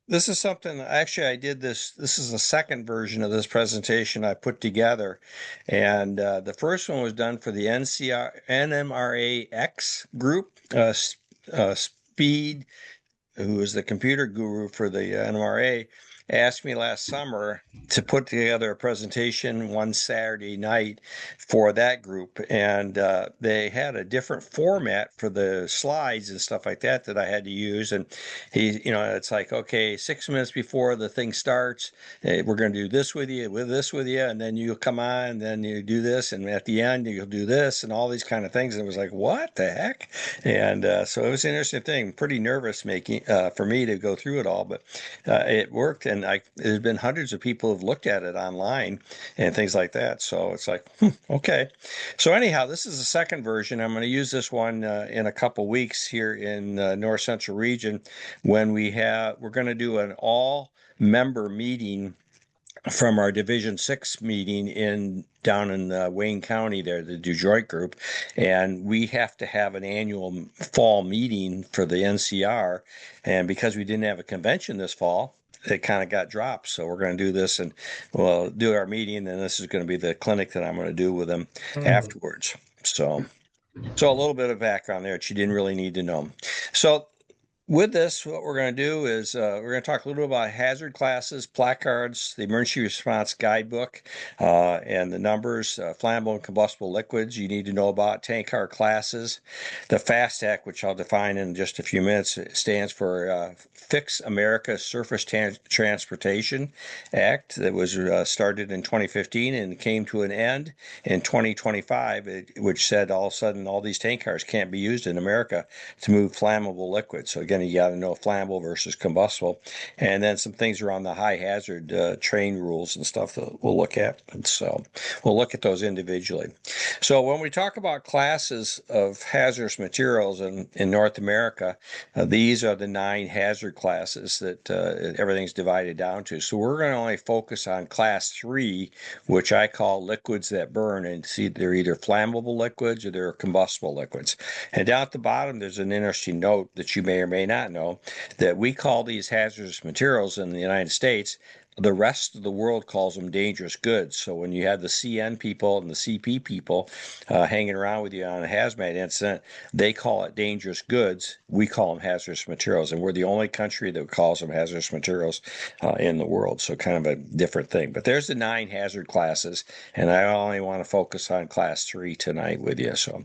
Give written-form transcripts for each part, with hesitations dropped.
This is something, actually, I did this. This is the second version of this presentation I put together. And the first one was done for the NMRA-X group, Speed, who is the computer guru for the NMRA, asked me last summer to put together a presentation one Saturday night for that group. And they had a different format for the slides and stuff like that that I had to use. And it's like, okay, 6 minutes before the thing starts, hey, we're going to do this with you, and then you come on, and then you do this, and at the end you'll do this, and all these kind of things. And it was like, what the heck? And so it was an interesting thing. Pretty nervous making for me to go through it all, but it worked. And there's been hundreds of people who've looked at it online and things like that. So it's like, okay. So anyhow, this is the second version. I'm going to use this one in a couple weeks here in North Central region when we're going to do an all member meeting from our Division 6 meeting down in Wayne County there, the Detroit group. And we have to have an annual fall meeting for the NCR. And because we didn't have a convention this fall, it kind of got dropped. So we're going to do this, and we'll do our meeting, and this is going to be the clinic that I'm going to do with them afterwards. So a little bit of background there that you didn't really need to know. So with this, what we're going to do is we're going to talk a little bit about hazard classes, placards, the emergency response guidebook, and the numbers, flammable and combustible liquids you need to know about, tank car classes, the FAST Act, which I'll define in just a few minutes. It stands for Fix America Surface Transportation Act that was started in 2015 and came to an end in 2025, which said all of a sudden all these tank cars can't be used in America to move flammable liquids. So again, you got to know flammable versus combustible, and then some things around the high hazard train rules and stuff that we'll look at. And so we'll look at those individually. So when we talk about classes of hazardous materials in North America, these are the 9 hazard classes that everything's divided down to. So we're going to only focus on class 3, which I call liquids that burn, and see they're either flammable liquids or they're combustible liquids. And down at the bottom, there's an interesting note that you may or may not know that we call these hazardous materials in the United States. The rest of the world calls them dangerous goods. So when you have the CN people and the CP people hanging around with you on a hazmat incident, they call it dangerous goods. We call them hazardous materials, and we're the only country that calls them hazardous materials in the world. So kind of a different thing. But there's the 9 hazard classes, and I only want to focus on class 3 tonight with you. So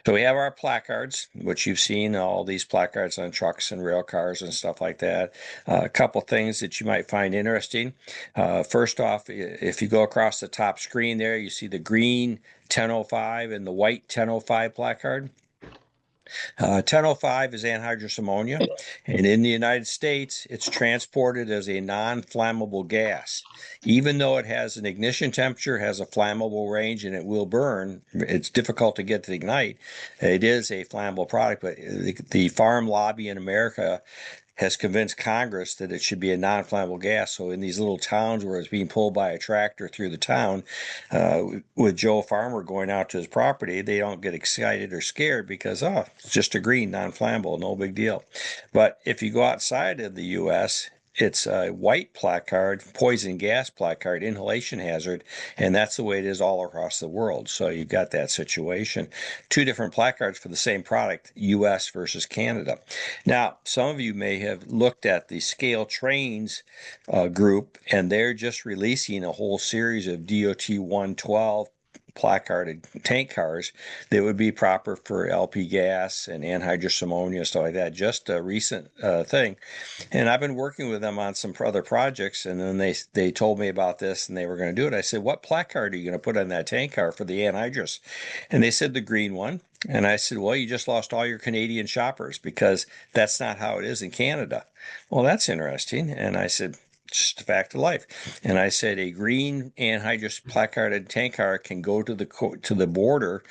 we have our placards, which you've seen, all these placards on trucks and rail cars and stuff like that. A couple things that you might find interesting. First off, if you go across the top screen there, you see the green 1005 and the white 1005 placard. 1005 is anhydrous ammonia, and in the United States, it's transported as a non-flammable gas. Even though it has an ignition temperature, has a flammable range, and it will burn, it's difficult to get to ignite. It is a flammable product, but the farm lobby in America has convinced Congress that it should be a non-flammable gas. So in these little towns where it's being pulled by a tractor through the town, with Joe Farmer going out to his property, they don't get excited or scared because, it's just a green, non-flammable, no big deal. But if you go outside of the U.S., it's a white placard, poison gas placard, inhalation hazard, and that's the way it is all across the world. So you've got that situation. 2 different placards for the same product, U.S. versus Canada. Now, some of you may have looked at the Scale Trains group, and they're just releasing a whole series of DOT 112 placarded tank cars that would be proper for LP gas and anhydrous ammonia, stuff like that. Just a recent thing. And I've been working with them on some other projects, and then they told me about this and they were going to do it. I said, what placard are you going to put on that tank car for the anhydrous? And they said the green one. And I said, well, you just lost all your Canadian shoppers because that's not how it is in Canada. Well, that's interesting. And I said, just a fact of life. And I said a green anhydrous placarded tank car can go to the border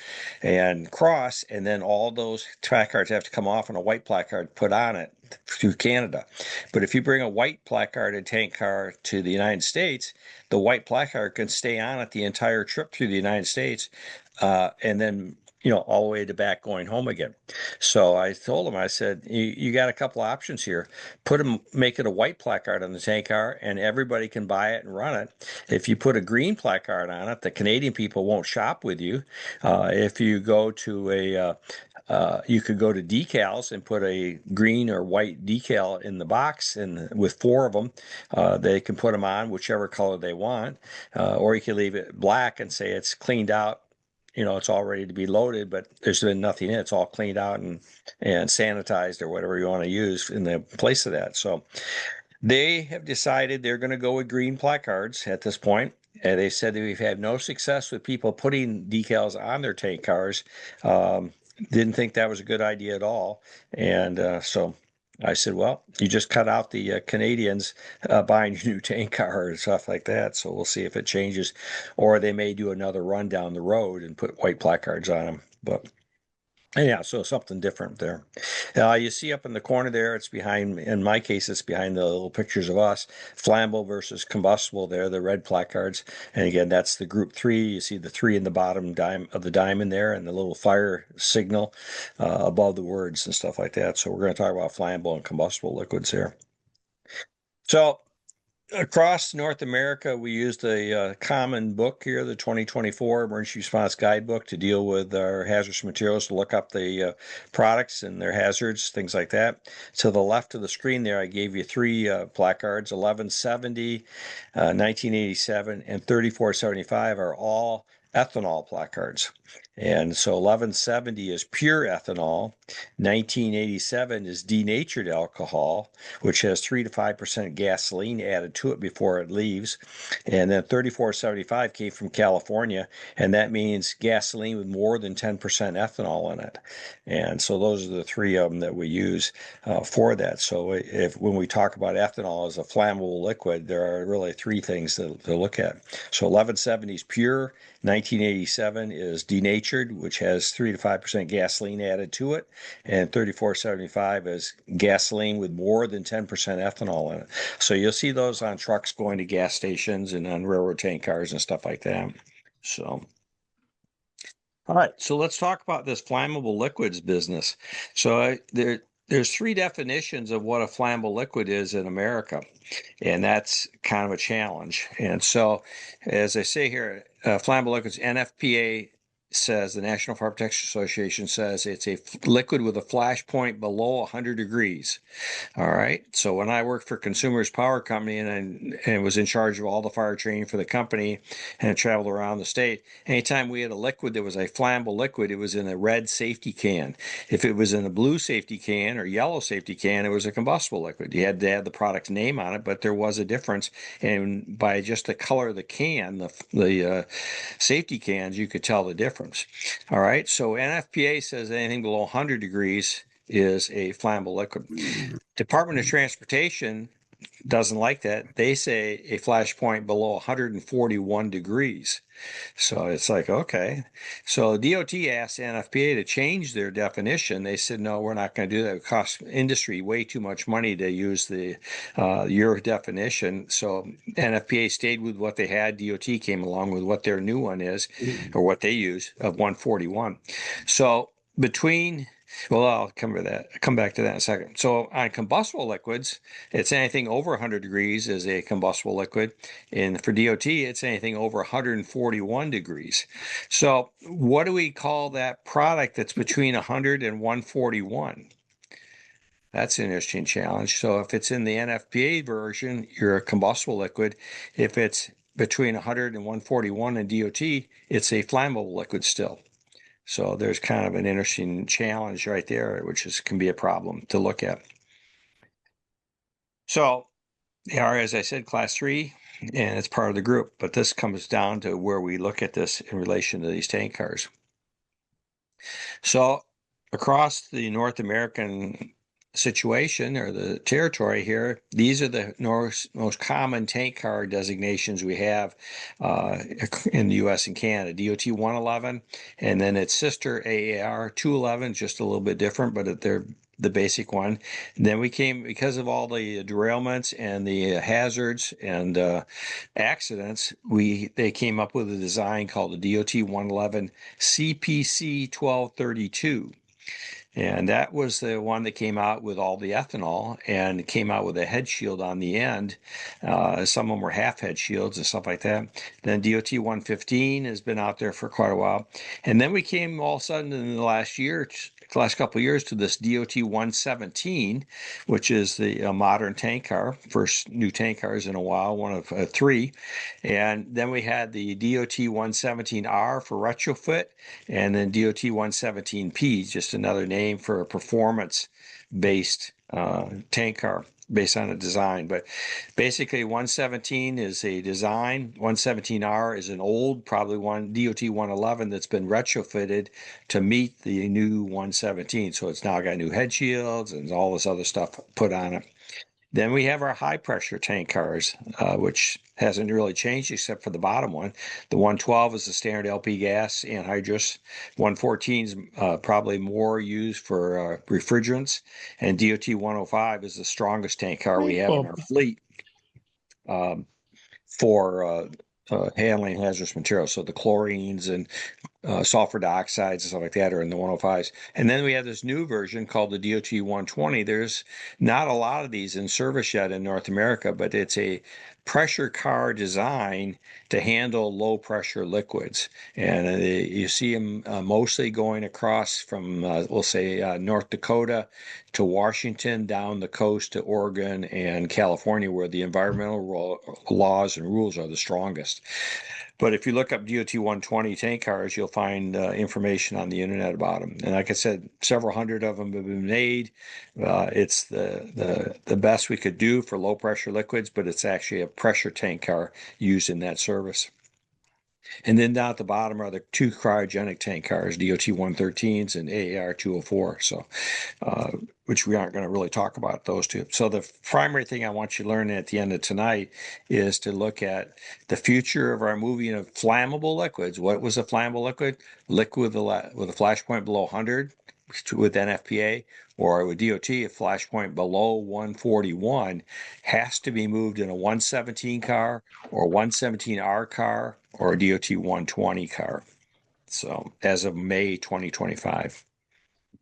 and cross, and then all those placards have to come off and a white placard put on it through Canada. But if you bring a white placarded tank car to the United States, the white placard can stay on it the entire trip through the United States, and then all the way to back going home again. So I told him, I said, you got a couple of options here. Make it a white placard on the tank car, and everybody can buy it and run it. If you put a green placard on it, the Canadian people won't shop with you. If you go to you could go to decals and put a green or white decal in the box, and with 4 of them, they can put them on whichever color they want, or you can leave it black and say it's cleaned out. It's all ready to be loaded, but there's been nothing in it. It's all cleaned out and sanitized, or whatever you want to use in the place of that. So they have decided they're going to go with green placards at this point. And they said that we've had no success with people putting decals on their tank cars. Didn't think that was a good idea at all. And so I said, well, you just cut out the Canadians buying a new tank car and stuff like that. So we'll see if it changes, or they may do another run down the road and put white placards on them. But yeah, so something different there. You see up in the corner there, it's behind, in my case, it's behind the little pictures of us, flammable versus combustible there, the red placards. And again, that's the group 3. You see the 3 in the bottom of the diamond there, and the little fire signal above the words and stuff like that. So we're going to talk about flammable and combustible liquids here. So across North America, we used a common book here, the 2024 Emergency Response Guidebook, to deal with our hazardous materials, to look up the products and their hazards, things like that. To the left of the screen there, I gave you 3 placards, 1170, 1987, and 3475 are all ethanol placards. And so 1170 is pure ethanol. 1987 is denatured alcohol, which has 3 to 5% gasoline added to it before it leaves. And then 3475 came from California, and that means gasoline with more than 10% ethanol in it. And so those are the 3 of them that we use for that. So when we talk about ethanol as a flammable liquid, there are really 3 things to look at. So 1170 is pure. 1987 is denatured, which has 3 to 5% gasoline added to it, and 3475 is gasoline with more than 10% ethanol in it. So you'll see those on trucks going to gas stations and on railroad tank cars and stuff like that. So, all right, so let's talk about this flammable liquids business. So there's 3 definitions of what a flammable liquid is in America, and that's kind of a challenge. And so, as I say here, flammable liquids, NFPA says, the National Fire Protection Association says, it's a liquid with a flash point below 100 degrees. All right. So when I worked for Consumers Power Company and was in charge of all the fire training for the company and traveled around the state, anytime we had a liquid that was a flammable liquid, it was in a red safety can. If it was in a blue safety can or yellow safety can, it was a combustible liquid. You had to have the product's name on it, but there was a difference. And by just the color of the can, the safety cans, you could tell the difference. All right. So NFPA says anything below 100 degrees is a flammable liquid. Department of Transportation doesn't like that. They say a flash point below 141 degrees. So it's like, okay. So DOT asked NFPA to change their definition. They said, no, we're not going to do that. It costs industry way too much money to use your definition. So NFPA stayed with what they had. DOT came along with what their new one is, or what they use, of 141. So well, I'll come back to that in a second. So on combustible liquids, it's anything over 100 degrees is a combustible liquid. And for DOT, it's anything over 141 degrees. So what do we call that product that's between 100 and 141? That's an interesting challenge. So if it's in the NFPA version, you're a combustible liquid. If it's between 100 and 141 in DOT, it's a flammable liquid still. So there's kind of an interesting challenge right there, which can be a problem to look at. So they are, as I said, class 3, and it's part of the group. But this comes down to where we look at this in relation to these tank cars. So across the North American situation, or the territory here, these are the most common tank car designations we have in the U.S. and Canada. DOT 111, and then its sister AAR 211, just a little bit different, but they're the basic one. Then we came, because of all the derailments and the hazards and accidents, they came up with a design called the DOT 111 CPC 1232. And that was the one that came out with all the ethanol and came out with a head shield on the end. Some of them were half head shields and stuff like that. Then DOT 115 has been out there for quite a while. And then we came all of a sudden in the last couple of years to this DOT 117, which is the modern tank car, first new tank cars in a while, one of three. And then we had the DOT 117R for retrofit, and then DOT 117P, just another name for a performance-based tank car based on a design. But basically 117 is a design, 117R is an old, probably one DOT 111 that's been retrofitted to meet the new 117. So it's now got new head shields and all this other stuff put on it. Then we have our high pressure tank cars, which hasn't really changed except for the bottom one. The 112 is the standard LP gas anhydrous. 114 is probably more used for refrigerants. And DOT 105 is the strongest tank car we have in our fleet for handling hazardous materials. So the chlorines and sulfur dioxides and stuff like that are in the 105s. And then we have this new version called the DOT 120. There's not a lot of these in service yet in North America, but it's a pressure car design to handle low pressure liquids. And you see them mostly going across from, we'll say, North Dakota to Washington, down the coast to Oregon and California, where the environmental laws and rules are the strongest. But if you look up DOT 120 tank cars, you'll find information on the internet about them. And like I said, several hundred of them have been made. It's the best we could do for low pressure liquids, but it's actually a pressure tank car used in that service. And then down at the bottom are the two cryogenic tank cars, DOT 113s and AAR 204. So, which we aren't going to really talk about those two. So the primary thing I want you to learn at the end of tonight is to look at the future of our moving of flammable liquids. What was a flammable liquid? Liquid with a flash point below 100 with NFPA, or with DOT, a flash point below 141 has to be moved in a 117 car or 117R car or a DOT 120 car. So as of May 2025.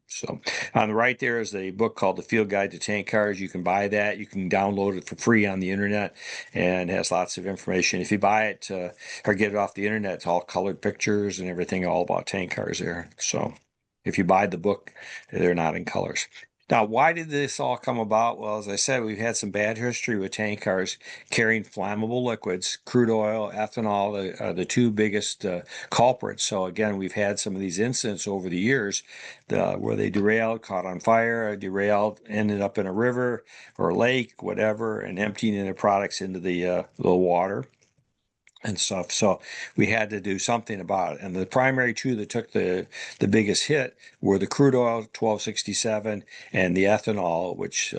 So on the right there is a book called The Field Guide to Tank Cars. You can buy that. You can download it for free on the internet, and it has lots of information. If you buy it or get it off the internet, it's all colored pictures and everything all about tank cars there. So if you buy the book, they're not in colors. Now, why did this all come about? Well, as I said, we've had some bad history with tank cars carrying flammable liquids, crude oil, ethanol, the two biggest culprits. So again, we've had some of these incidents over the years where they derailed, caught on fire, derailed, ended up in a river or lake, whatever, and emptying their products into the water and stuff. So we had to do something about it. And the primary two that took the biggest hit were the crude oil, 1267, and the ethanol, which,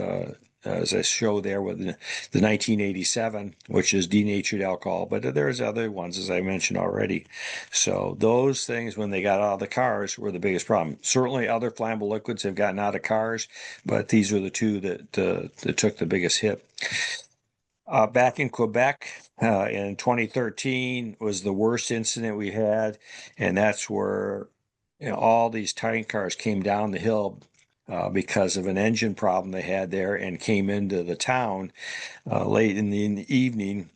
as I show there with the 1987, which is denatured alcohol. But there's other ones, as I mentioned already. So those things, when they got out of the cars, were the biggest problem. Certainly other flammable liquids have gotten out of cars, but these are the two that took the biggest hit. Back in Quebec in 2013 was the worst incident we had, and that's where all these tank cars came down the hill because of an engine problem they had there and came into the town late in the evening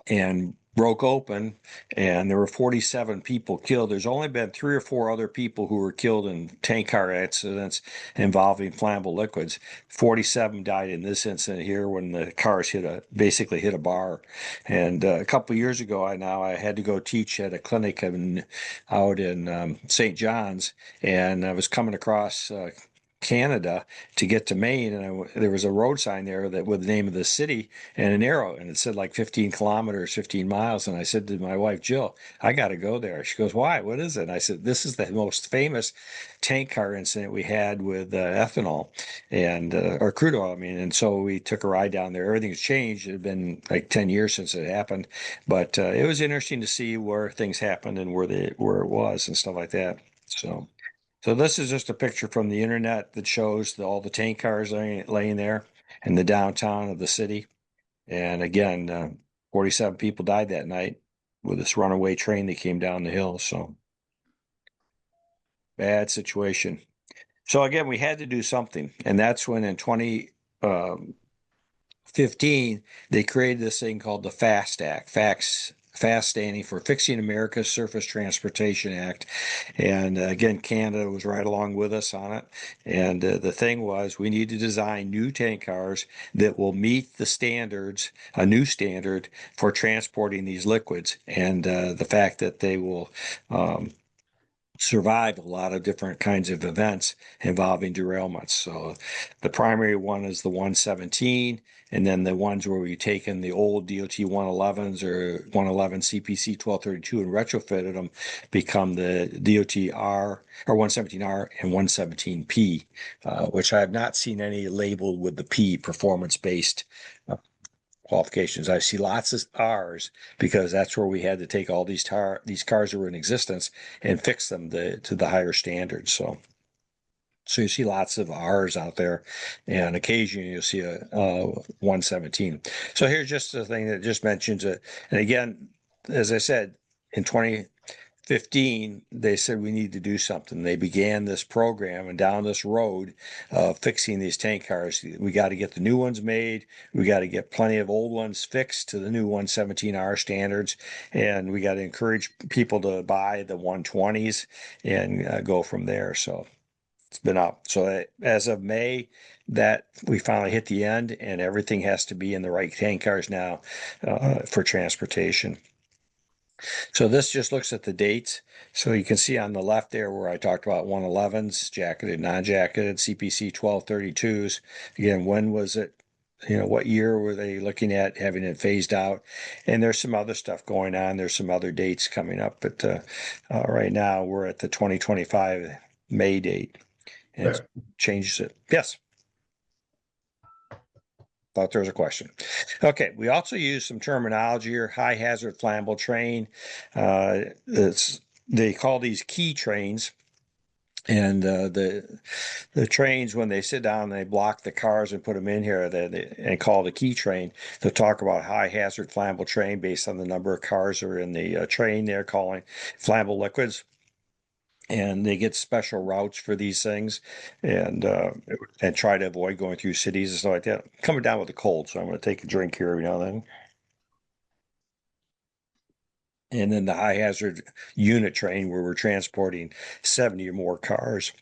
and broke open, and there were 47 people killed. There's only been 3 or 4 other people who were killed in tank car accidents involving flammable liquids. 47 died in this incident here when the cars basically hit a bar. And a couple of years ago, I had to go teach at a clinic out in St. John's, and I was coming across Canada to get to Maine, and there was a road sign there that with the name of the city and an arrow, and it said like 15 kilometers, 15 miles. And I said to my wife, Jill, I got to go there. She goes, why? What is it? And I said, this is the most famous tank car incident we had with ethanol and or crude oil. I mean, and so we took a ride down there. Everything's changed. It had been like 10 years since it happened, but it was interesting to see where things happened and where it was and stuff like that. So. So this is just a picture from the internet that shows all the tank cars laying there in the downtown of the city. And again, 47 people died that night with this runaway train that came down the hill. So bad situation. So again, we had to do something. And that's when in 2015, they created this thing called the FAST Act. FAST standing for Fixing America's Surface Transportation Act. And again, Canada was right along with us on it. And the thing was, we need to design new tank cars that will meet the standards, a new standard for transporting these liquids. And the fact that they will survive a lot of different kinds of events involving derailments. So the primary one is the 117, and then the ones where we've taken the old DOT 111s or 111 CPC 1232 and retrofitted them become the DOT R or 117R and 117P, which I have not seen any labeled with the P, performance-based qualifications. I see lots of R's because that's where we had to take all these cars that were in existence and fix them to the higher standards. So you see lots of R's out there, and occasionally you'll see a 117. So here's just a thing that just mentions it. And again, as I said, in 2015, they said we need to do something. They began this program and down this road of fixing these tank cars. We got to get the new ones made. We got to get plenty of old ones fixed to the new 117R standards. And we got to encourage people to buy the 120s and go from there. So it's been up. So as of May, that we finally hit the end, and everything has to be in the right tank cars now for transportation. So this just looks at the dates. So you can see on the left there where I talked about 111s, jacketed, non-jacketed, CPC 1232s. Again, when was it? What year were they looking at having it phased out? And there's some other stuff going on. There's some other dates coming up, but right now we're at the 2025 May date. And it changes it. Yes. Thought there was a question. Okay, we also use some terminology here, high hazard flammable train. They call these key trains. And the trains, when they sit down, they block the cars and put them in here and call the key train. They'll talk about high hazard flammable train based on the number of cars that are in the train they're calling flammable liquids. And they get special routes for these things and try to avoid going through cities and stuff like that. Coming down with a cold, so I'm going to take a drink here every now and then. And then the high hazard unit train where we're transporting 70 or more cars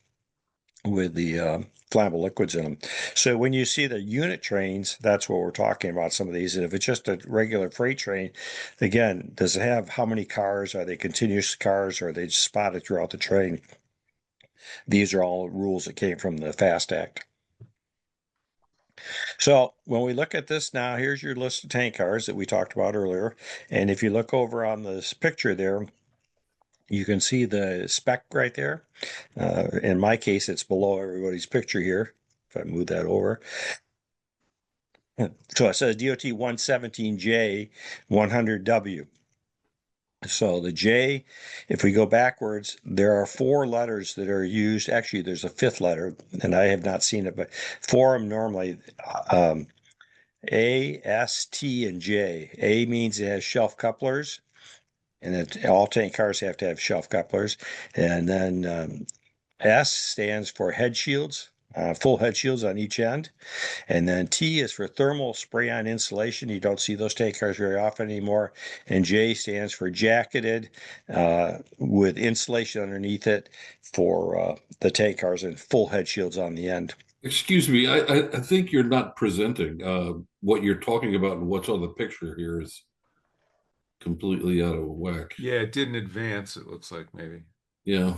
with the flammable liquids in them. So when you see the unit trains, that's what we're talking about, some of these. And if it's just a regular freight train, again, does it have how many cars? Are they continuous cars or are they just spotted throughout the train? These are all rules that came from the FAST Act. So when we look at this now, here's your list of tank cars that we talked about earlier. And if you look over on this picture there, you can see the spec right there. In my case, it's below everybody's picture here. If I move that over. So it says DOT 117J 100W. So the J, if we go backwards, there are 4 letters that are used. Actually, there's a 5th letter, and I have not seen it, but for them normally, A, S, T, and J. A means it has shelf couplers, and all tank cars have to have shelf couplers. And then S stands for head shields, full head shields on each end. And then T is for thermal spray-on insulation. You don't see those tank cars very often anymore. And J stands for jacketed with insulation underneath it for the tank cars and full head shields on the end. Excuse me, I think you're not presenting what you're talking about, and what's on the picture here is completely out of whack. Yeah, it didn't advance, it looks like maybe. Yeah,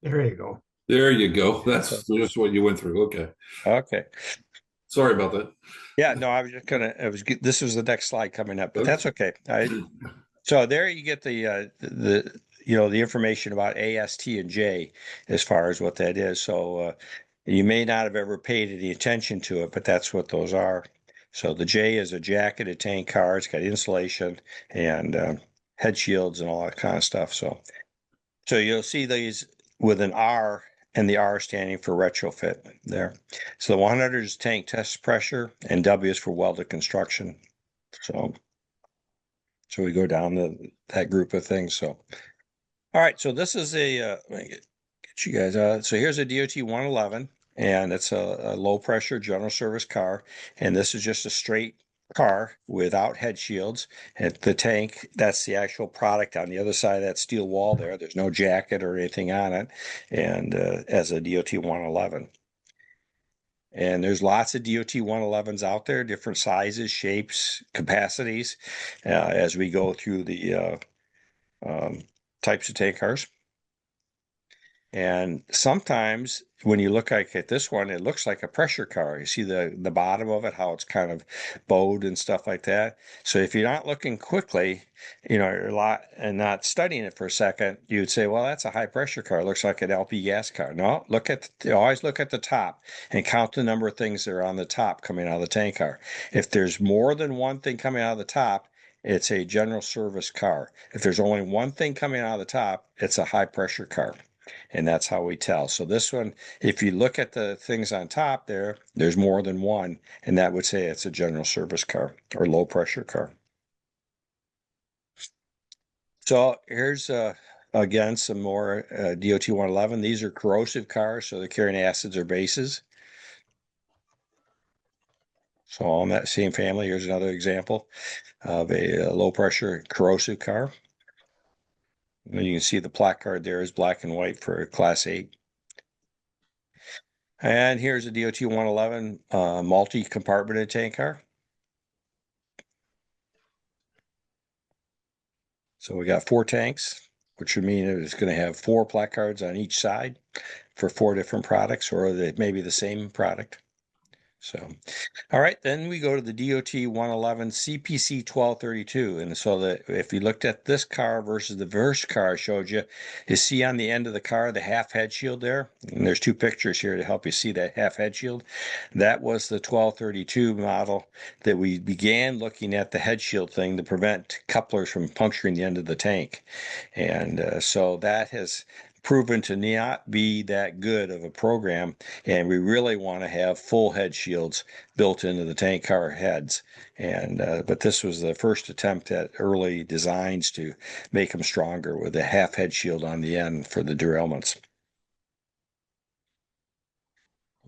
There you go. there you go. That's just what you went through. Okay. Okay. Sorry about that. Yeah, no, I was just this was the next slide coming up, but Okay. that's okay. So there you get the information about A, S, T, and J as far as what that is. So you may not have ever paid any attention to it, but that's what those are. So the J is a jacketed tank car. It's got insulation and head shields and all that kind of stuff. So you'll see these with an R, and the R standing for retrofit there. So the 100 is tank test pressure, and W is for welded construction. So we go down that group of things. So, all right. So this is let me get you guys. So here's a DOT 111, and it's a low pressure general service car. And this is just a straight car without head shields. And the tank, that's the actual product on the other side of that steel wall there. There's no jacket or anything on it. And as a DOT 111. And there's lots of DOT 111s out there, different sizes, shapes, capacities, as we go through the types of tank cars. And sometimes when you look like at this one, it looks like a pressure car. You see the bottom of it, how it's kind of bowed and stuff like that. So if you're not looking quickly, you're and not studying it for a second, you'd say, well, that's a high pressure car. It looks like an LP gas car. No, always look at the top and count the number of things that are on the top coming out of the tank car. If there's more than one thing coming out of the top, it's a general service car. If there's only one thing coming out of the top, it's a high pressure car. And that's how we tell. So this one, if you look at the things on top there, there's more than one, and that would say it's a general service car or low pressure car. So here's again some more DOT 111. These are corrosive cars, so they're carrying acids or bases. So all in that same family. Here's another example of a low pressure corrosive car. And you can see the plaque card there is black and white for Class 8. And here's a DOT 111 multi-compartmented tank car. So we got 4 tanks, which would mean it's going to have 4 placards on each side for 4 different products, or maybe the same product. So, all right, then we go to the DOT 111 CPC 1232. And so that if you looked at this car versus the first car I showed you, you see on the end of the car the half head shield there. And there's 2 pictures here to help you see that half head shield. That was the 1232 model that we began looking at the head shield thing to prevent couplers from puncturing the end of the tank. And so that has proven to not be that good of a program, and we really want to have full head shields built into the tank car heads. And but this was the first attempt at early designs to make them stronger with a half head shield on the end for the derailments.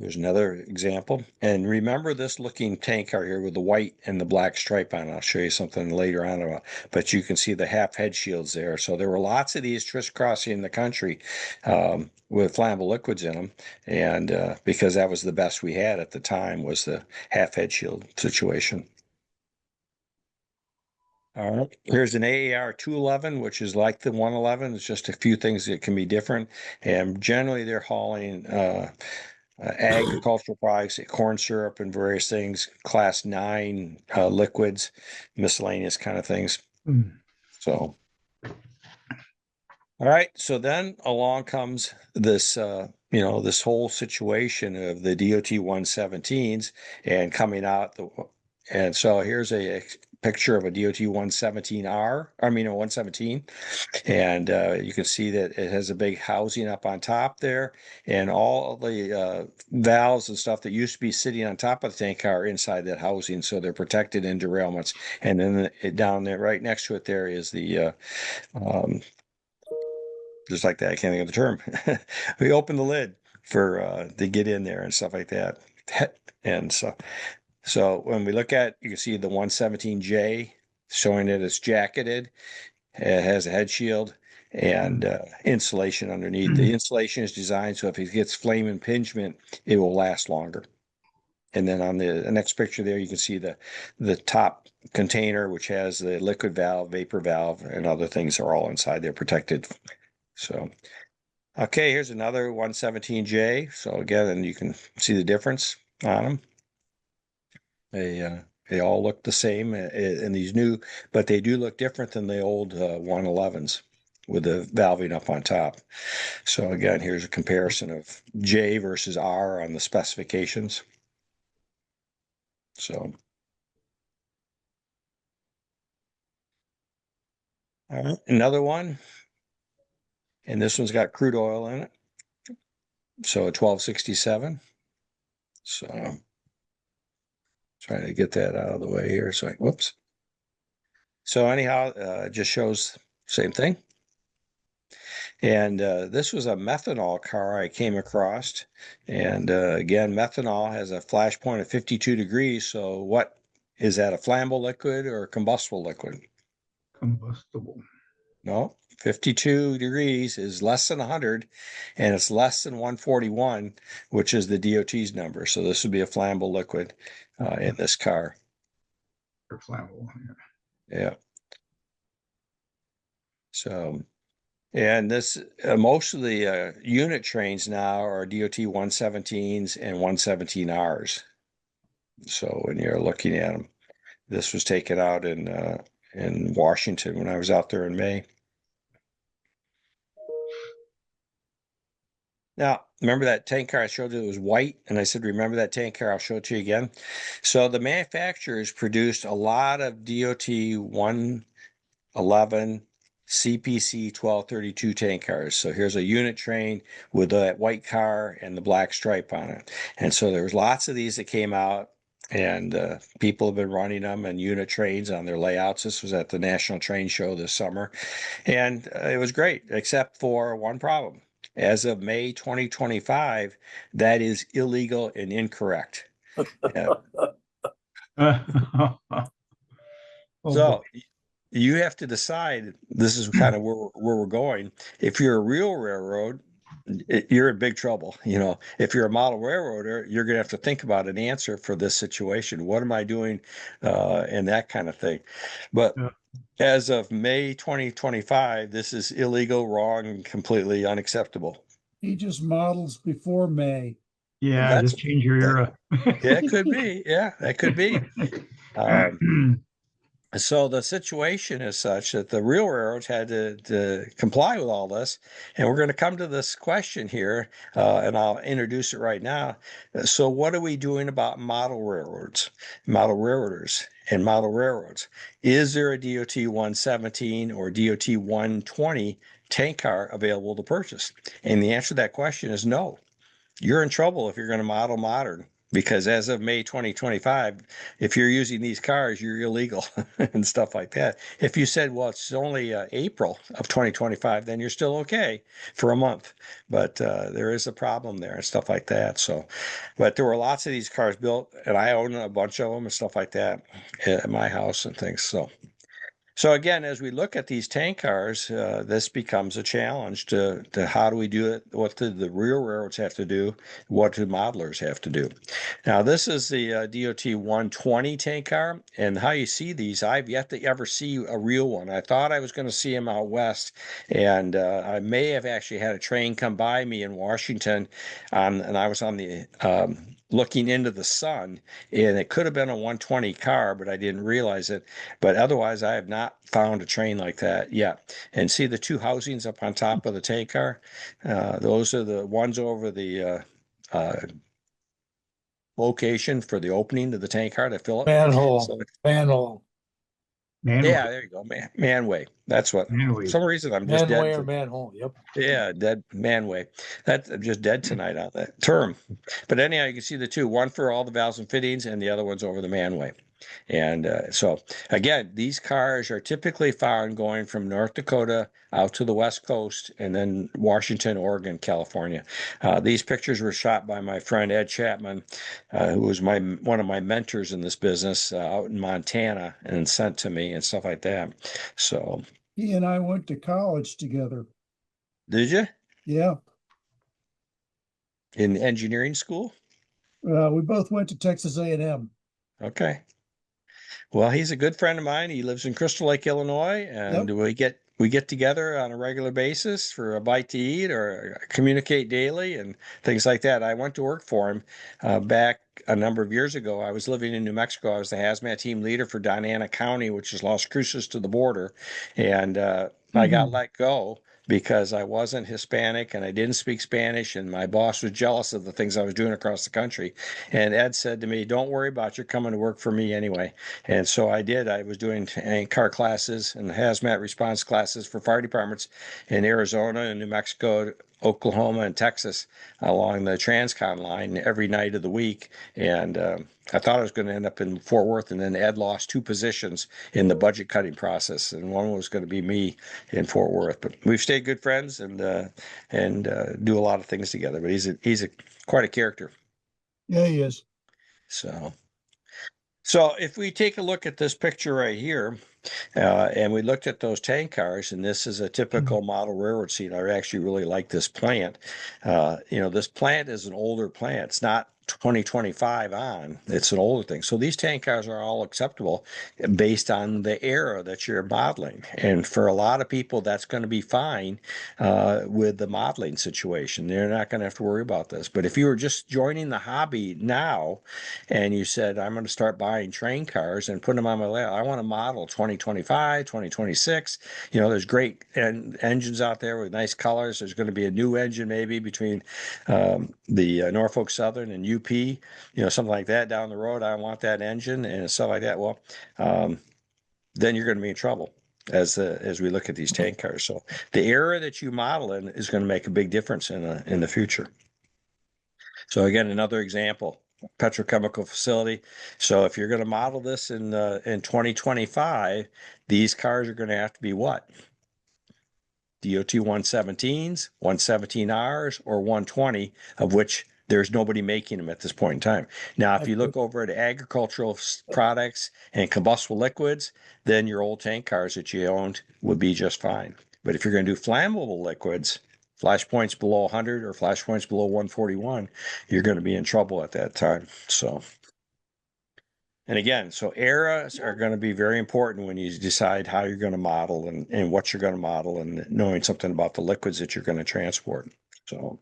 There's another example. And remember this looking tank car here with the white and the black stripe on it. I'll show you something later on about, but you can see the half head shields there. So there were lots of these crisscrossing the country with flammable liquids in them. And because that was the best we had at the time was the half head shield situation. All right, here's an AAR 211, which is like the 111. It's just a few things that can be different. And generally they're hauling agricultural products, corn syrup and various things, class 9 liquids, miscellaneous kind of things. So, all right. So then along comes this, this whole situation of the DOT 117s and coming out and so here's a picture of a DOT 117R, a 117. And you can see that it has a big housing up on top there, and all the valves and stuff that used to be sitting on top of the tank car are inside that housing, so they're protected in derailments. And then down there, right next to it, there is the just like that. I can't think of the term. We open the lid for to get in there and stuff like that. And so when we look at, you can see the 117J showing that it's jacketed. It has a head shield and insulation underneath. The insulation is designed so if it gets flame impingement, it will last longer. And then on the next picture there, you can see the top container, which has the liquid valve, vapor valve, and other things are all inside there protected. So, okay, here's another 117J. So again, and you can see the difference on them. They all look the same in these new, but they do look different than the old 111s with the valving up on top. So again, here's a comparison of J versus R on the specifications. So, all right, another one, and this one's got crude oil in it. So 1267. So trying to get that out of the way here. So whoops. So anyhow, just shows same thing. And this was a methanol car I came across. And again, methanol has a flash point of 52 degrees. So what is that, a flammable liquid or a combustible liquid? Combustible. No, 52 degrees is less than 100 and it's less than 141, which is the DOT's number. So this would be a flammable liquid in this car. Or flammable. Yeah. Yeah. So, and this, most of the unit trains now are DOT 117s and 117Rs. So when you're looking at them, this was taken out in Washington when I was out there in May. Now, remember that tank car I showed you that was white? And I said, remember that tank car? I'll show it to you again. So the manufacturers produced a lot of DOT 111 CPC 1232 tank cars. So here's a unit train with that white car and the black stripe on it. And so there was lots of these that came out. And people have been running them and unit trains on their layouts. This was at the National Train Show this summer. And it was great, except for one problem. As of May 2025, that is illegal and incorrect. Oh, So you have to decide, this is kind of where we're going. If you're a real railroad, you're in big trouble. You know, if you're a model railroader, you're going to have to think about an answer for this situation. What am I doing? And that kind of thing. But Yeah. as of May 2025, this is illegal, wrong, and completely unacceptable. He just models before May. yeah, That's- just change your era. Yeah, it could be. Yeah, that could be. So the situation is such that the real railroads had to comply with all this. And we're going to come to this question here, and I'll introduce it right now. So what are we doing about model railroads, model railroaders, and model railroads? Is there a DOT 117 or DOT 120 tank car available to purchase? And the answer to that question is no. You're in trouble if you're going to model modern. Because as of May 2025, if you're using these cars, you're illegal and stuff like that. If you said, well, it's only April of 2025, then you're still okay for a month. But there is a problem there and stuff like that. So, but there were lots of these cars built, and I own a bunch of them and stuff like that at my house and things. So again, as we look at these tank cars, this becomes a challenge to how do we do it? What do the real railroads have to do? What do modelers have to do? Now, this is the DOT 120 tank car, and how you see these, I've yet to ever see a real one. I thought I was going to see them out west, and I may have actually had a train come by me in Washington, and I was on the looking into the sun, and it could have been a 120 car, but I didn't realize it. But otherwise, I have not found a train like that yet. And see the two housings up on top of the tank car? Those are the ones over the location for the opening to the tank car to fill it. Manhole, So, manhole, yeah, there you go, manway. That's what. Manway. For some reason, I'm just manway dead. or manhole, yep. Yeah, dead manway. That's I'm just dead tonight on that term. But anyhow, you can see the two, one for all the valves and fittings, and the other one's over the manway. And so again, these cars are typically found going from North Dakota out to the West Coast and then Washington, Oregon, California. These pictures were shot by my friend Ed Chapman, who was one of my mentors in this business out in Montana, and sent to me and stuff like that. So, He and I went to college together. did you Yeah. in engineering school? We both went to Texas A&M. Okay. Well, he's a good friend of mine. He lives in Crystal Lake, Illinois, and we get together on a regular basis for a bite to eat or communicate daily and things like that. I went to work for him back a number of years ago. I was living in New Mexico. I was the hazmat team leader for Diana County, which is Las Cruces to the border, and I got let go because I wasn't Hispanic and I didn't speak Spanish, and my boss was jealous of the things I was doing across the country. And Ed said to me, "Don't worry about it. You're coming to work for me anyway." And so I did. I was doing car classes and hazmat response classes for fire departments in Arizona and New Mexico Oklahoma and Texas along the Transcon line every night of the week. And I thought I was going to end up in Fort Worth, and then Ed lost 2 positions in the budget cutting process, and one was going to be me in Fort Worth. But we've stayed good friends and do a lot of things together. But he's quite a character. Yeah, he is. So if we take a look at this picture right here, and we looked at those tank cars, and this is a typical model railroad scene. I actually really like this plant. This plant is an older plant. It's not 2025 on. It's an older thing. So these tank cars are all acceptable based on the era that you're modeling. And for a lot of people, that's going to be fine with the modeling situation. They're not going to have to worry about this. But if you were just joining the hobby now and you said, I'm going to start buying train cars and put them on my layout, I want to model 2025, 2026. There's great engines out there with nice colors. There's going to be a new engine maybe between the Norfolk Southern and UP, something like that down the road. I want that engine and stuff like that. Well, then you're going to be in trouble as we look at these tank cars. So the era that you model in is going to make a big difference in the future. So again, another example, petrochemical facility. So if you're going to model this in 2025, these cars are going to have to be what? DOT 117s, 117Rs, or 120, of which there's nobody making them at this point in time. Now, if you look over at agricultural products and combustible liquids, then your old tank cars that you owned would be just fine. But if you're going to do flammable liquids, flash points below 100 or flash points below 141, you're going to be in trouble at that time. And again, so eras are going to be very important when you decide how you're going to model and what you're going to model, and knowing something about the liquids that you're going to transport. So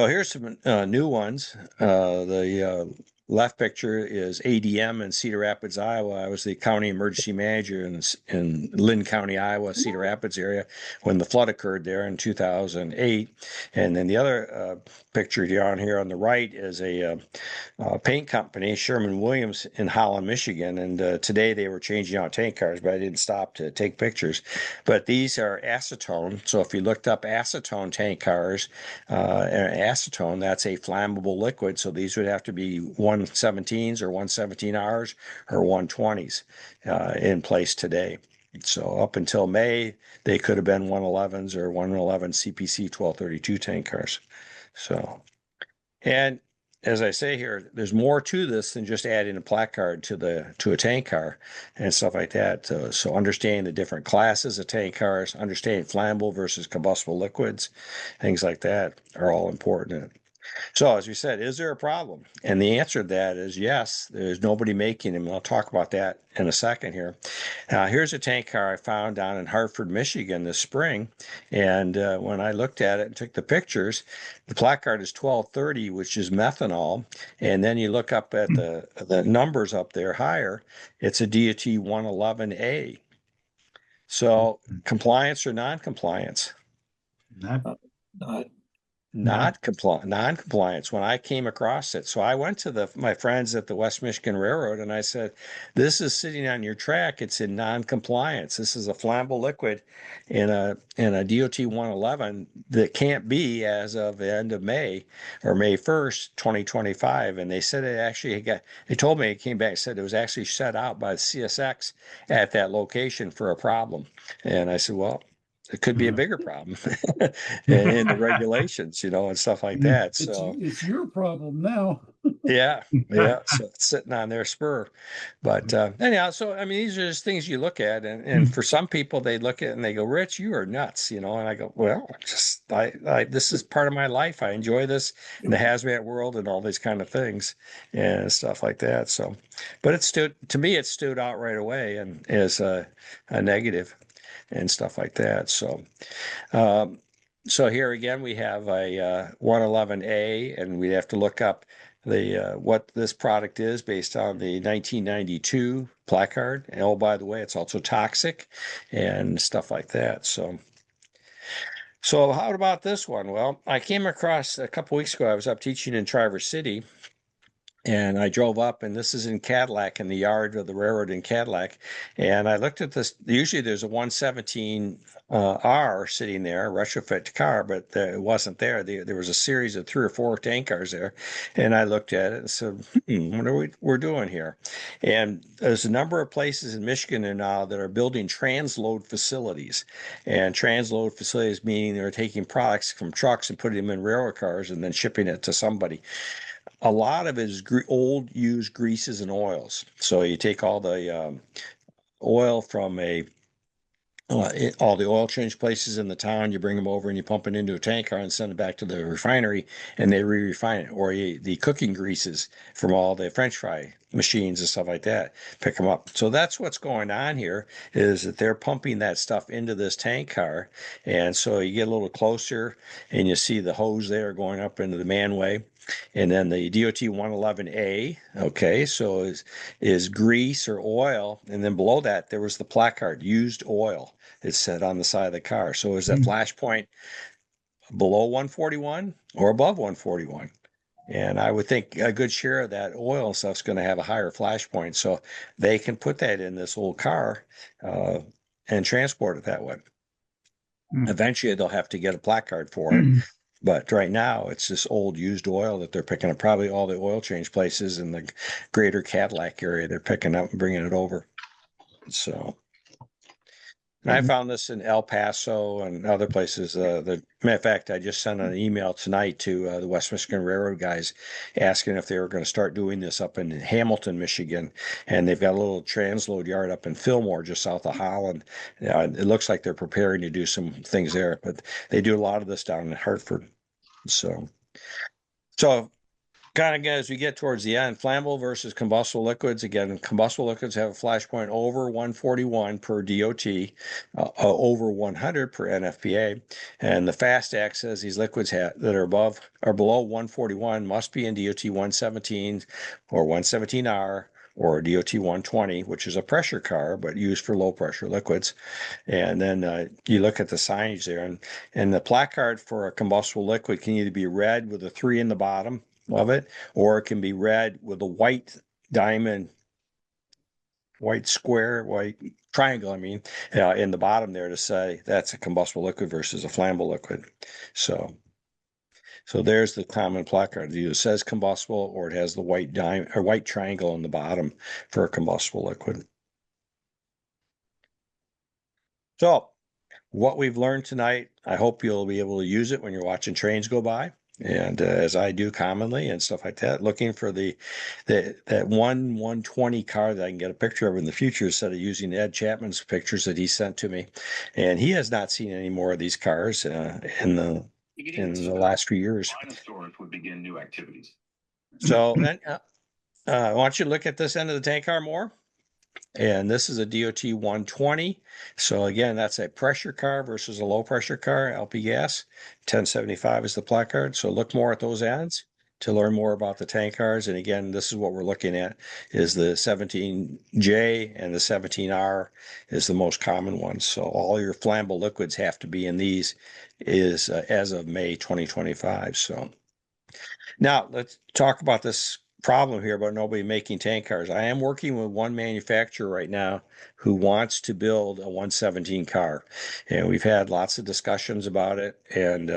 here's some new ones. The left picture is ADM in Cedar Rapids, Iowa. I was the county emergency manager in Lynn County, Iowa, Cedar Rapids area when the flood occurred there in 2008. And then the other picture down here on the right is a paint company, Sherman-Williams in Holland, Michigan. And today they were changing out tank cars, but I didn't stop to take pictures. But these are acetone. So if you looked up acetone tank cars, acetone, that's a flammable liquid. So these would have to be 117s or 117Rs or 120s in place today. So up until May, they could have been 111s or 111 CPC 1232 tank cars. So, and as I say here, there's more to this than just adding a placard to a tank car and stuff like that. So understanding the different classes of tank cars, understanding flammable versus combustible liquids, things like that are all important. So as we said, is there a problem? And the answer to that is yes. There's nobody making them. And I'll talk about that in a second here. Here's a tank car I found down in Hartford, Michigan this spring. And when I looked at it and took the pictures, the placard is 1230, which is methanol. And then you look up at the numbers up there higher, it's a DOT 111A. So compliance or non-compliance? Non-compliance when I came across it. So I went to my friends at the West Michigan Railroad and I said, this is sitting on your track. It's in non-compliance. This is a flammable liquid in a DOT 111 that can't be as of the end of May or May 1st, 2025. And they said they told me it came back and said it was actually set out by the CSX at that location for a problem. And I said, well, it could be a bigger problem in the regulations, and stuff like that. So it's your problem now. yeah. So it's sitting on their spur. But anyhow, so I mean, these are just things you look at, and for some people, they look at it and they go, "Rich, you are nuts," And I go, "Well, this is part of my life. I enjoy this in the hazmat world and all these kind of things and stuff like that." So, but it stood out right away and as a negative and stuff like that. So, so here again, we have a 111A, and we have to look up what this product is based on the 1992 placard. And oh, by the way, it's also toxic and stuff like that. So how about this one? Well, I came across a couple weeks ago, I was up teaching in Traverse City, And I drove up, and this is in Cadillac, in the yard of the railroad in Cadillac. And I looked at this. Usually there's a 117 R sitting there, a retrofit car, but it wasn't there. There was a series of 3 or 4 tank cars there. And I looked at it and said, what are we're doing here? And there's a number of places in Michigan now that are building transload facilities. And transload facilities meaning they're taking products from trucks and putting them in railroad cars and then shipping it to somebody. A lot of it is old used greases and oils. So you take all the oil from all the oil change places in the town, you bring them over and you pump it into a tank car and send it back to the refinery, and they re-refine it. Or the cooking greases from all the French fry machines and stuff like that, pick them up. So that's what's going on here, is that they're pumping that stuff into this tank car. And so you get a little closer and you see the hose there going up into the manway. And then the DOT 111A, okay, so is grease or oil. And then below that, there was the placard, used oil, it said on the side of the car. So is that flash point below 141 or above 141? And I would think a good share of that oil and stuff's going to have a higher flash point. So they can put that in this old car and transport it that way. Eventually, they'll have to get a placard for it. But right now, it's this old used oil that they're picking up. Probably all the oil change places in the greater Cadillac area, they're picking up and bringing it over. So, and I found this in El Paso and other places. The matter of fact, I just sent an email tonight to the West Michigan Railroad guys asking if they were going to start doing this up in Hamilton, Michigan. And they've got a little transload yard up in Fillmore, just south of Holland. It looks like they're preparing to do some things there, but they do a lot of this down in Hartford. So kind of again, as we get towards the end, flammable versus combustible liquids. Again, combustible liquids have a flash point over 141 per DOT, over 100 per NFPA. And the FAST Act says these liquids that are above or below 141 must be in DOT 117 or 117R or DOT 120, which is a pressure car, but used for low pressure liquids. And then you look at the signage there, and the placard for a combustible liquid can either be red with a 3 in the bottom of it, or it can be red with a white diamond, white square, white triangle, in the bottom there to say that's a combustible liquid versus a flammable liquid. So there's the common placard. It either says combustible or it has the white diamond or white triangle on the bottom for a combustible liquid. So what we've learned tonight, I hope you'll be able to use it when you're watching trains go by. And as I do commonly and stuff like that, looking for that 120 car that I can get a picture of in the future instead of using Ed Chapman's pictures that he sent to me. And he has not seen any more of these cars in the last few years. Would begin new activities. So then I want you to look at this end of the tank car more. And this is a DOT 120. So again, that's a pressure car versus a low pressure car, LP gas. 1075 is the placard. So look more at those ads to learn more about the tank cars. And again, this is what we're looking at is the 17J and the 17R is the most common ones. So all your flammable liquids have to be in these is as of May 2025. So now let's talk about this problem here about nobody making tank cars. I am working with one manufacturer right now who wants to build a 117 car, and we've had lots of discussions about it, and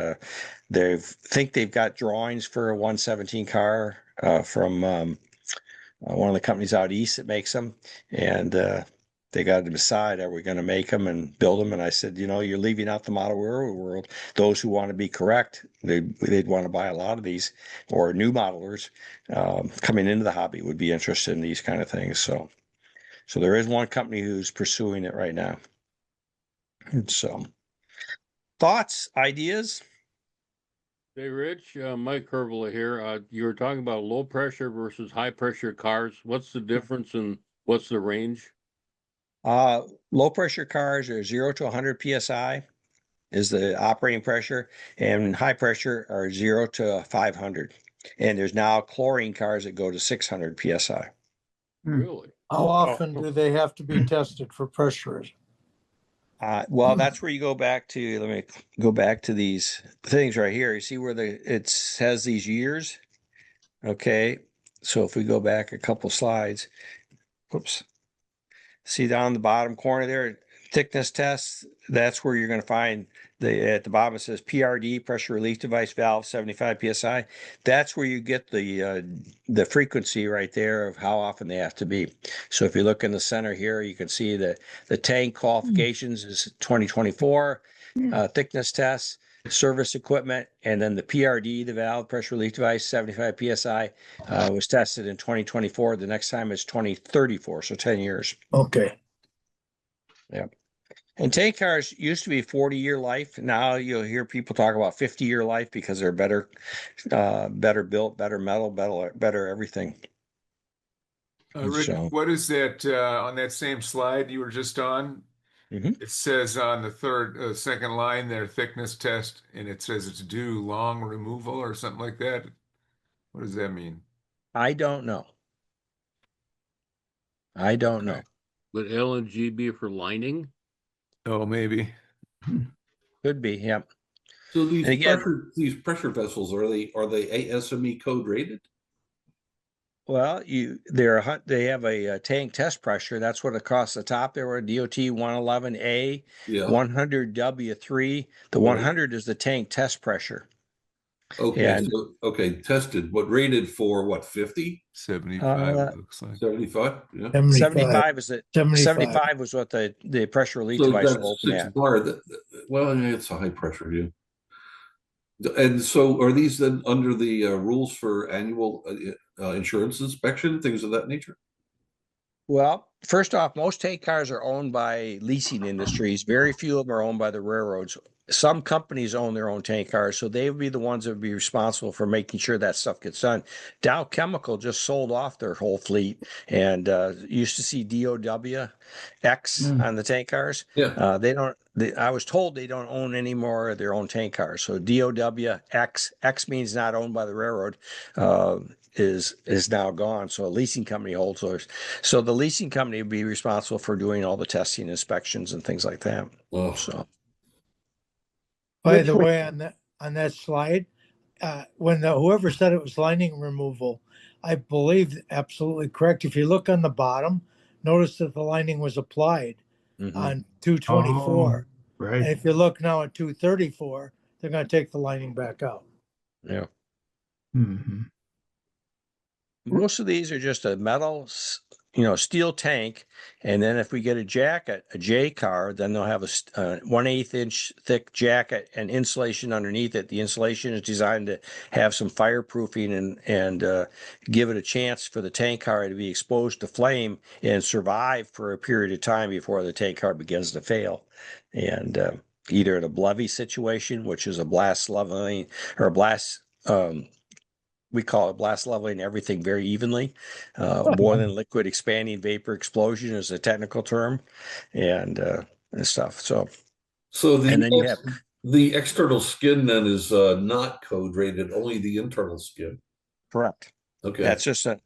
they've got drawings for a 117 car from one of the companies out east that makes them, and they got to decide, are we going to make them and build them? And I said, you're leaving out the model railroad world. Those who want to be correct, they'd want to buy a lot of these, or new modelers coming into the hobby would be interested in these kind of things. So there is one company who's pursuing it right now. And so thoughts, ideas? Hey, Rich, Mike Herbola here. You were talking about low pressure versus high pressure cars. What's the difference and what's the range? Low pressure cars are 0 to 100 PSI is the operating pressure, and high pressure are 0 to 500. And there's now chlorine cars that go to 600 PSI. Really? How often do they have to be tested for pressure? Well, that's where you go back to. Let me go back to these things right here. You see where it has these years? Okay. So if we go back a couple slides, whoops, see down the bottom corner there, thickness tests, that's where you're going to find at the bottom it says PRD, pressure relief device valve, 75 PSI. That's where you get the frequency right there of how often they have to be. So if you look in the center here, you can see the tank qualifications is 2024, thickness tests, service equipment, and then the PRD, the valve pressure relief device, 75 PSI, was tested in 2024. The next time is 2034, so 10 years. Okay. And tank cars used to be 40-year life. Now you'll hear people talk about 50-year life because they're better built, better metal, better everything. Rick, So- what is that on that same slide you were just on? Mhm. It says on the second line there, thickness test, and it says it's due long removal or something like that. What does that mean? I don't know. I don't know. Okay. Would LNG be for lining? Oh, maybe. Could be, yeah. So And again, these pressure vessels, are they ASME code rated? well, they have a tank test pressure. That's what across the top there were DOT 111A, Yeah. 100W3. The Right. 100 is the tank test pressure. Okay. And- So tested, but rated for what, 50, 75 Uh, it looks like. 75? Yeah. 75 is it? 75. 75 was what the pressure relief So device that's will open 6 at. bar. Well, yeah, it's a high pressure, yeah. And so are these then under the rules for annual insurance inspection, things of that nature? Well, first off, most tank cars are owned by leasing industries. Very few of them are owned by the railroads. Some companies own their own tank cars, so they would be the ones that would be responsible for making sure that stuff gets done. Dow Chemical just sold off their whole fleet, and used to see DOW X on the tank cars. Yeah. They don't. I was told they don't own any more of their own tank cars. So DOW X means not owned by the railroad. Is now gone. So a leasing company holds those. So the leasing company would be responsible for doing all the testing, inspections, and things like that. Oh, So By the way, on that slide, when whoever said it was lining removal, I believe absolutely correct. If you look on the bottom, notice that the lining was applied mhm. on 224. And Right. if you look now at 234, they're going to take the lining back out. Yeah, Mhm. most of these are just a metal, steel tank, and then if we get a jacket, a J car, then they'll have a 1/8 inch thick jacket and insulation underneath it. The insulation is designed to have some fireproofing and give it a chance for the tank car to be exposed to flame and survive for a period of time before the tank car begins to fail. And either in a Blevy situation, which is a blast leveling or a blast. We call it blast leveling everything very evenly. Boiling liquid expanding vapor explosion is a technical term, and stuff. So and then you have the external skin then is not code rated, only the internal skin. correct. Okay. That's just on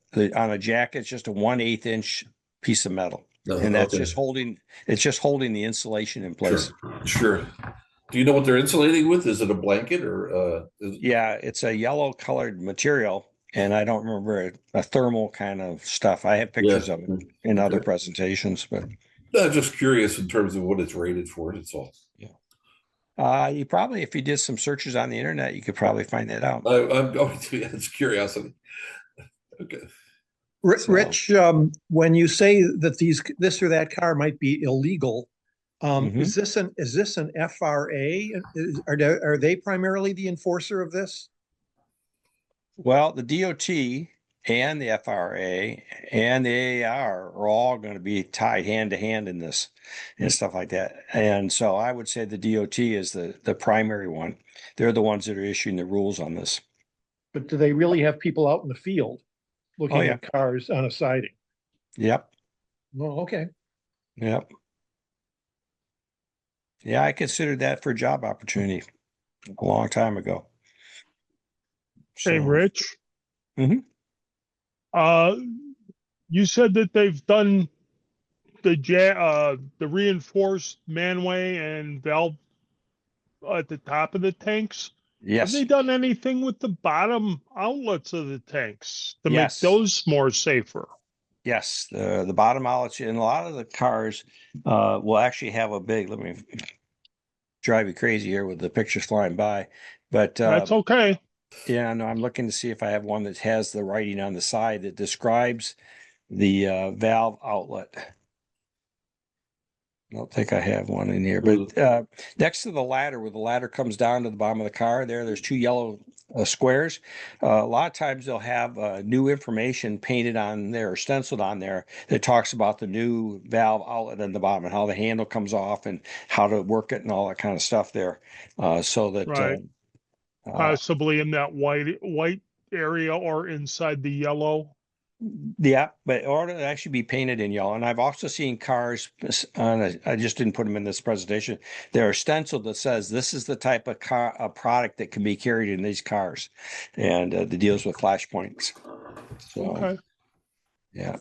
a jacket. It's just a 1/8 inch piece of metal, No, and that's okay. just holding. It's just holding the insulation in place. Sure. Do you know what they're insulating with? Is it a blanket or Yeah, it's a yellow colored material, and I don't remember a thermal kind of stuff. I have pictures of it in other Okay. presentations, but I'm just curious in terms of what it's rated for. That's all. you probably, if you did some searches on the internet, you could probably find that out. I'm going to. It's curiosity. Okay. So- Rich, when you say that this or that car might be illegal, Mhm. is this an FRA? Are they primarily the enforcer of this? Well, the DOT and the FRA and the AAR are all going to be tied hand to hand in this and stuff like that. And so I would say the DOT is the primary one. They're the ones that are issuing the rules on this. But do they really have people out in the field looking yeah. at cars on a siding? Yep. Well, okay. Yep. Yeah, I considered that for a job opportunity a long time ago. Hey, So- Rich. Mhm. You said that they've done the reinforced manway and valve at the top of the tanks. Have Yes, they done anything with the bottom outlets of the tanks to make Yes. those more safer? yes. The bottom outlets in a lot of the cars will actually have a big. Let me drive you crazy here with the pictures flying by, but That's okay. yeah, no, I'm looking to see if I have one that has the writing on the side that describes the valve outlet. I don't think I have one in here, but next to the ladder, where the ladder comes down to the bottom of the car, there's two yellow squares. A lot of times they'll have new information painted on there or stenciled on there that talks about the new valve outlet in the bottom and how the handle comes off and how to work it and all that kind of stuff there. So that Right. Possibly in that white area or inside the yellow. yeah, but it ought to actually be painted in yellow. And I've also seen cars I just didn't put them in this presentation. There are stenciled that says this is the type of car, a product that can be carried in these cars, and the deals with flashpoints. So, Okay. yeah.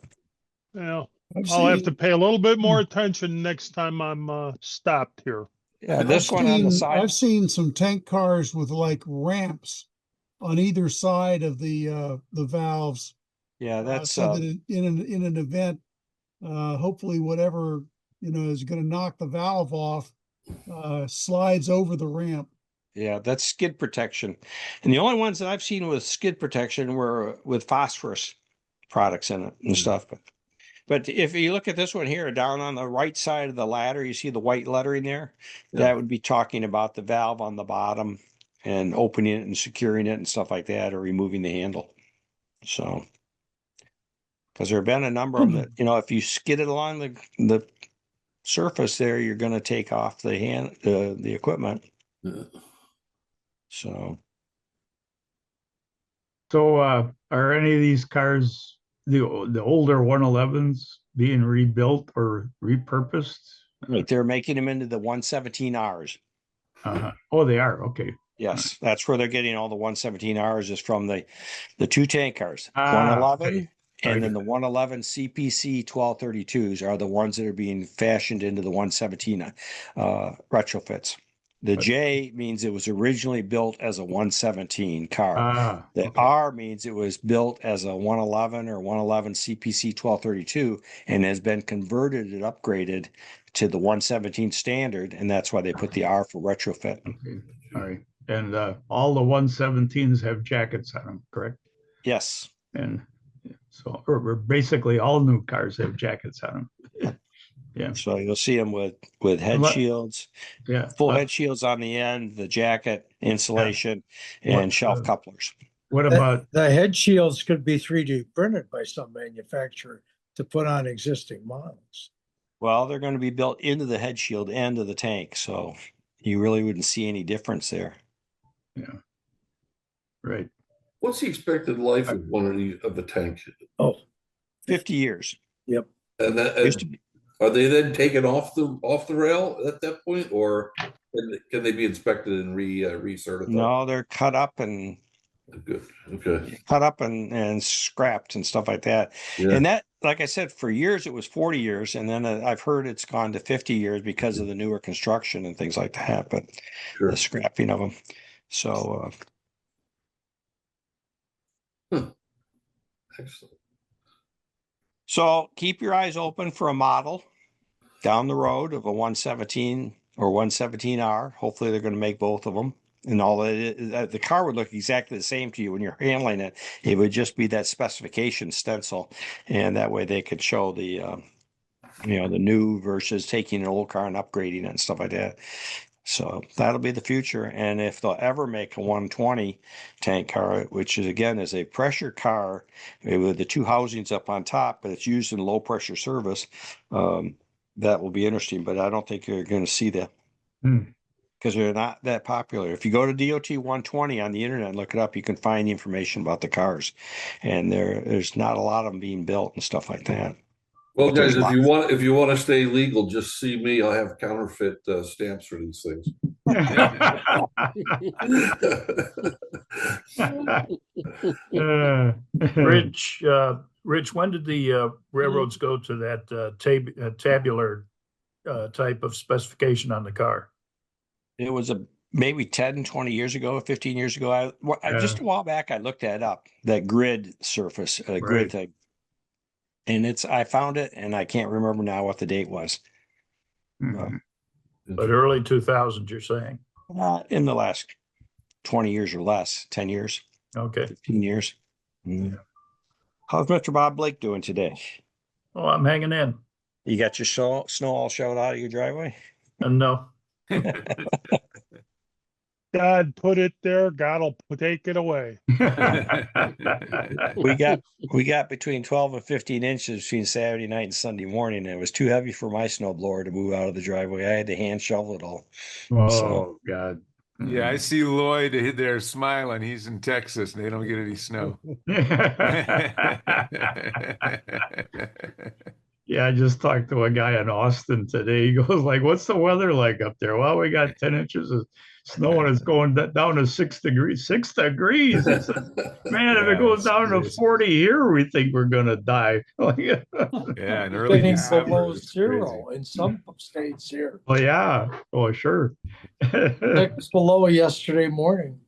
Yeah. I've I'll have to seen, pay a little bit more attention next time I'm stopped here. Yeah, this one on the side. I've seen some tank cars with like ramps on either side of the valves. Yeah, that's so that in an event, hopefully whatever is going to knock the valve off slides over the ramp. yeah, that's skid protection. And the only ones that I've seen with skid protection were with phosphorus products in it and stuff. But if you look at this one here, down on the right side of the ladder, you see the white lettering there. Yeah. That would be talking about the valve on the bottom and opening it and securing it and stuff like that, or removing the handle. So, because there have been a number of them that, if you skid it along the surface there, you're going to take off the equipment. Yeah. So, are any of these cars, the older 111s, being rebuilt or repurposed? right, they're making them into the 117Rs. Oh, they are. Okay. Yes, that's where they're getting all the 117Rs is from the two tank cars, Ah, 111, okay. and Very then good. the 111 CPC 1232s are the ones that are being fashioned into the 117 retrofits. The J means it was originally built as a 117 car. The Okay. R means it was built as a 111 or 111 CPC 1232 and has been converted and upgraded to the 117 standard, and that's why they put the R for retrofit. Okay. All right. And all the 117s have jackets on them, correct? Yes. And so, or basically all new cars have jackets on them. Yeah. So you'll see them with head What- shields, Yeah. full head shields on the end, the jacket, insulation, What, and shelf couplers. What about, The head shields could be 3D printed by some manufacturer to put on existing models. Well, they're going to be built into the head shield end of the tank, so you really wouldn't see any difference there. yeah. Right. What's the expected life of one of the tank? Oh, 50 years. yep. And Used to be- are they then taken off the rail at that point, or can they be inspected and recertified? No, they're cut up and Good. Okay. scrapped and stuff like that. Yeah. And that, like I said, for years it was 40 years, and then I've heard it's gone to 50 years because of the newer construction and things like that. But Sure. the scrapping of them. So Excellent. So keep your eyes open for a model down the road of a 117 or 117R. Hopefully they're going to make both of them. And the car would look exactly the same to you when you're handling it. It would just be that specification stencil. And that way they could show the new versus taking an old car and upgrading it and stuff like that. So that'll be the future. And if they'll ever make a 120 tank car, which is again is a pressure car with the two housings up on top, but it's used in low pressure service, that will be interesting. But I don't think you're going to see that because they're not that popular. If you go to DOT 120 on the internet and look it up, you can find information about the cars, and there's not a lot of them being built and stuff like that. Well, But there's guys, if lots. you want to stay legal, just see me. I'll have counterfeit stamps for these things. Rich, when did the railroads go to that tabular type of specification on the car? It was maybe 10, 20 years ago, 15 years ago. Just a while back, I looked that up, that grid surface, grid Right. thing. And I found it and I can't remember now what the date was. Mhm. But early 2000s, you're saying? In the last 20 years or less, 10 years, Okay. 15 years. Mm. How's Mr. Bob Blake doing today? Oh, I'm hanging in. You got your snow all shoveled out of your driveway? No. God put it there, God will take it away. We got between 12 and 15 inches between Saturday night and Sunday morning. And it was too heavy for my snowblower to move out of the driveway. I had to hand shovel it all. Oh, God. Yeah, I see Lloyd there smiling. He's in Texas and they don't get any snow. Yeah, I just talked to a guy in Austin today. He goes like, "What's the weather like up there?" Well, we got 10 inches of snow and it's going down to 6 degrees. 6 degrees. It's man, if it goes down to 40 here, we think we're gonna die. Yeah, in early Getting December. below it's zero crazy. in some states here. Oh yeah. Oh sure. 6 below yesterday morning.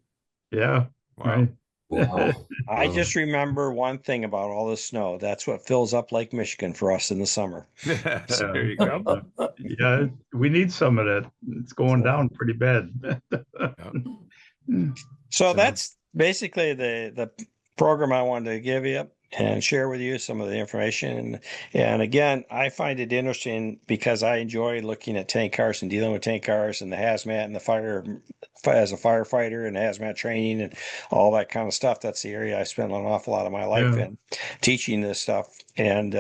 Yeah. Wow. Right. Wow. I just remember one thing about all the snow. That's what fills up Lake Michigan for us in the summer. There you go. Yeah, we need some of that. It's going down pretty bad. So that's basically the program I wanted to give you and share with you some of the information. And again, I find it interesting because I enjoy looking at tank cars and dealing with tank cars and the hazmat and the fire as a firefighter and hazmat training and all that kind of stuff. That's the area I spent an awful lot of my life in, teaching this stuff. And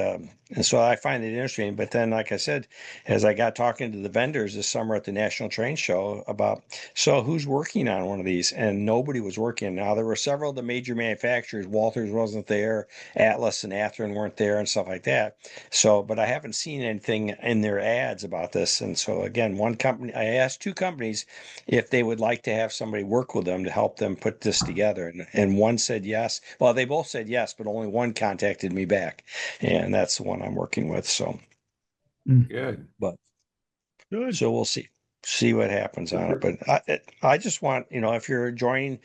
so I find it interesting. But then, like I said, as I got talking to the vendors this summer at the National Train Show about, so who's working on one of these? And nobody was working. Now, there were several of the major manufacturers. Walters wasn't there. Atlas and Athearn weren't there and stuff like that. So, but I haven't seen anything in their ads about this. And so, again, I asked 2 companies if they would like to have somebody work with them to help them put this together. And one said yes. Well, they both said yes, but only one contacted me back. And that's the one I'm working with. So Good. but Good. so we'll see what happens on it. But I just want, if you're joining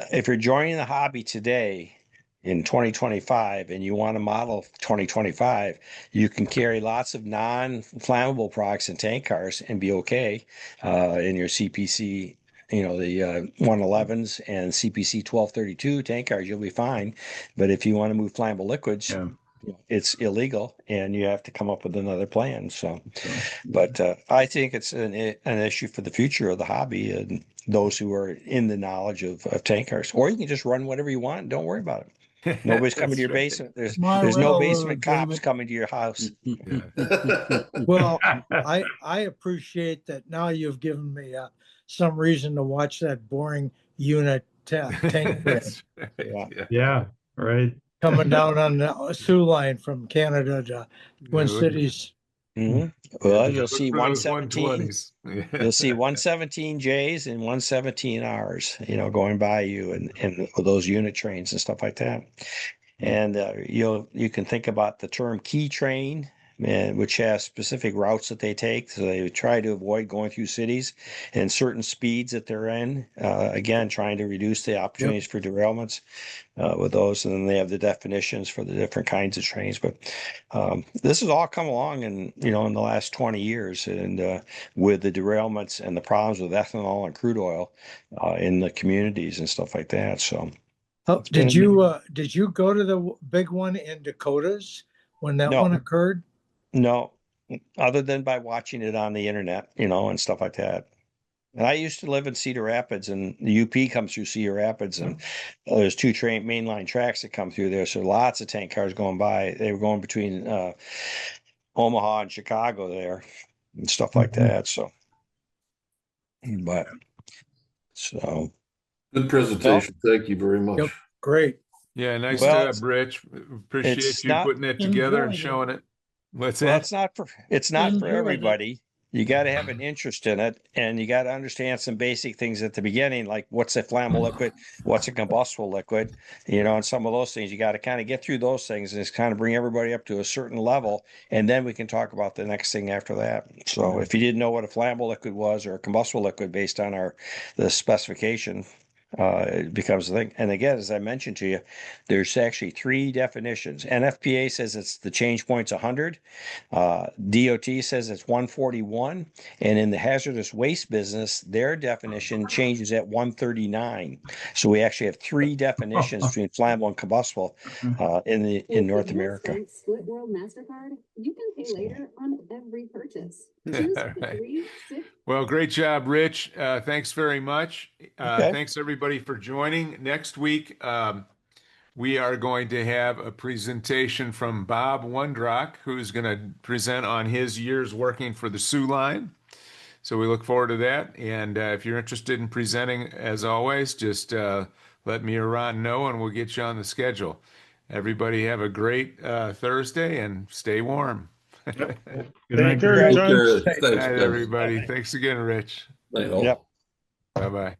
the hobby today in 2025 and you want to model 2025, you can carry lots of non-flammable products in tank cars and be okay in your CPC. The 111s and CPC 1232 tank cars, you'll be fine. But if you want to move flammable liquids, it's illegal and you have to come up with another plan. But I think it's an issue for the future of the hobby and those who are in the knowledge of tank cars. Or you can just run whatever you want and don't worry about it. Nobody's coming to your basement. There's no basement cops coming to your house. Well, I appreciate that now you've given me some reason to watch that boring unit tank Yeah, right. coming down on the Sioux line from Canada to Twin Cities. Mm-hmm. Well, you'll Look see for those 117. 120s. You'll see 117Js and 117Rs, going by you and those unit trains and stuff like that. And you can think about the term key train, which has specific routes that they take. So they try to avoid going through cities and certain speeds that they're in. Again, trying to reduce the opportunities for derailments with those. And then they have the definitions for the different kinds of trains. But this has all come along in the last 20 years and with the derailments and the problems with ethanol and crude oil in the communities and stuff like that. So did you go to the big one in Dakotas when that one occurred? No, other than by watching it on the internet, and stuff like that. And I used to live in Cedar Rapids, and the UP comes through Cedar Rapids, and there's 2 mainline tracks that come through there. So lots of tank cars going by. They were going between Omaha and Chicago there and stuff like that. So, Good presentation. Thank you very much. Yep. Great. Yeah, nice job, Rich. Appreciate you putting that together and showing it. What's that? It's not for everybody. you got to have an interest in it, and you got to understand some basic things at the beginning, like what's a flammable liquid, what's a combustible liquid, and some of those things. You got to kind of get through those things and just kind of bring everybody up to a certain level, and then we can talk about the next thing after that. So if you didn't know what a flammable liquid was or a combustible liquid based on the specification, it becomes a thing. And again, as I mentioned to you, there's actually 3 definitions. NFPA says it's the change point's 100. DOT says it's 141. And in the hazardous waste business, their definition changes at 139. So we actually have 3 definitions between flammable and combustible in North America. Split World MasterCard, you can pay later on every purchase. All right. Well, great job, Rich. Thanks very much. Okay. Thanks everybody for joining. Next week, we are going to have a presentation from Bob Wondrock, who's going to present on his years working for the Sioux Line. So we look forward to that. And if you're interested in presenting, as always, just let me or Ron know, and we'll get you on the schedule. Everybody have a great Thursday and stay warm. Good Take night. care, Take John. care. Good Thanks, night, guys. everybody. Thanks again, Rich. Night all. Yep. Bye-bye.